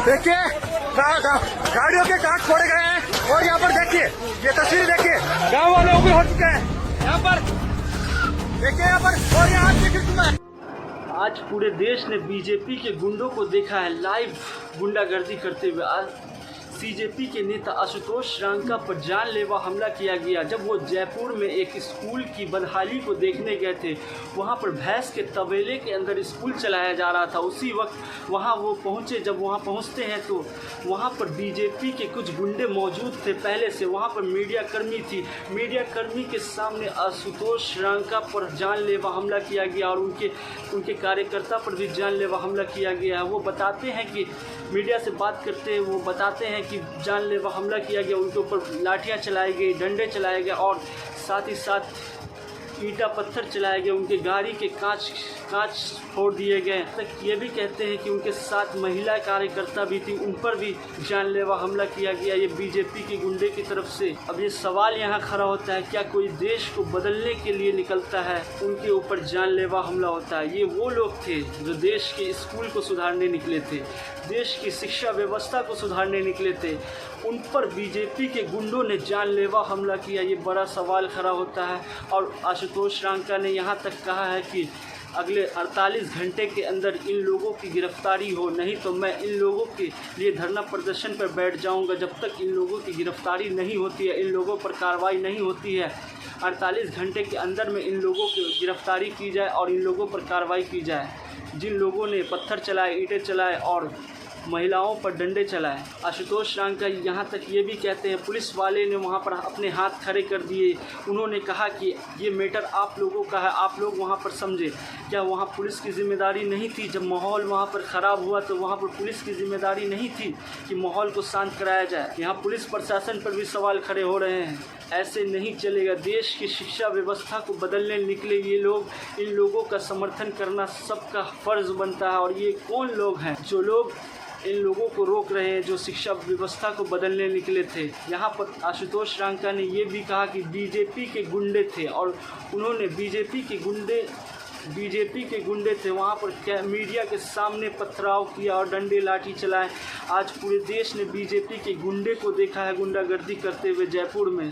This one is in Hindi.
देखिए गाड़ियों के कांच फोड़े गए हैं और यहाँ पर देखिए ये तस्वीर देखिए गांव वाले उग्र हो चुके हैं यहाँ पर देखिए यहाँ पर और यहाँ देखिए तुम्हें। आज पूरे देश ने बीजेपी के गुंडों को देखा है लाइव गुंडागर्दी करते हुए। आज सीजेपी के नेता आशुतोष रांका पर जानलेवा हमला किया गया जब वो जयपुर में एक स्कूल की बदहाली को देखने गए थे। वहां पर भैंस के तबेले के अंदर स्कूल चलाया जा रहा था। उसी वक्त वहां वो पहुंचे। जब वहां पहुंचते हैं तो वहां पर बीजेपी के कुछ गुंडे मौजूद थे पहले से। वहां पर मीडिया कर्मी थी। मीडिया कर्मी के सामने आशुतोष रांका पर जानलेवा हमला किया गया और उनके कार्यकर्ता पर भी जानलेवा हमला किया गया है। वो बताते हैं कि मीडिया से बात करते हैं, वो बताते हैं कि जानलेवा हमला किया गया, उनके ऊपर लाठियां चलाई गई, डंडे चलाए गए और साथ ही साथ ईंटा पत्थर चलाए गए। उनके गाड़ी के कांच फोड़ दिए गए। तक ये भी कहते हैं कि उनके साथ महिला कार्यकर्ता भी थी, उन पर भी जानलेवा हमला किया गया ये बीजेपी के गुंडे की तरफ से। अब ये सवाल यहाँ खड़ा होता है, क्या कोई देश को बदलने के लिए निकलता है उनके ऊपर जानलेवा हमला होता है? ये वो लोग थे जो देश के स्कूल को सुधारने निकले थे, देश की शिक्षा व्यवस्था को सुधारने निकले थे, उन पर बीजेपी के गुंडों ने जानलेवा हमला किया। ये बड़ा सवाल खड़ा होता है। और आशुतोष रांका ने यहाँ तक कहा है कि अगले 48 घंटे के अंदर इन लोगों की गिरफ्तारी हो, नहीं तो मैं इन लोगों के लिए धरना प्रदर्शन पर बैठ जाऊंगा। जब तक इन लोगों की गिरफ्तारी नहीं होती है, इन लोगों पर कार्रवाई नहीं होती है, 48 घंटे के अंदर में इन लोगों की गिरफ्तारी की जाए और इन लोगों पर कार्रवाई की जाए जिन लोगों ने पत्थर चलाए, ईंटें चलाए और महिलाओं पर डंडे चलाए। आशुतोष रांका यहाँ तक ये भी कहते हैं, पुलिस वाले ने वहाँ पर अपने हाथ खड़े कर दिए। उन्होंने कहा कि ये मैटर आप लोगों का है, आप लोग वहाँ पर समझे। क्या वहाँ पुलिस की जिम्मेदारी नहीं थी? जब माहौल वहाँ पर ख़राब हुआ तो वहाँ पर पुलिस की जिम्मेदारी नहीं थी कि माहौल को शांत कराया जाए? यहाँ पुलिस प्रशासन पर भी सवाल खड़े हो रहे हैं। ऐसे नहीं चलेगा। देश की शिक्षा व्यवस्था को बदलने निकले ये लोग, इन लोगों का समर्थन करना सबका फ़र्ज़ बनता है। और ये कौन लोग हैं जो लोग इन लोगों को रोक रहे हैं, जो शिक्षा व्यवस्था को बदलने निकले थे? यहाँ पर आशुतोष रांका ने ये भी कहा कि बीजेपी के गुंडे थे और उन्होंने बीजेपी के गुंडे थे वहाँ पर मीडिया के सामने पथराव किया और डंडे लाठी चलाए। आज पूरे देश ने बीजेपी के गुंडे को देखा है गुंडागर्दी करते हुए जयपुर में।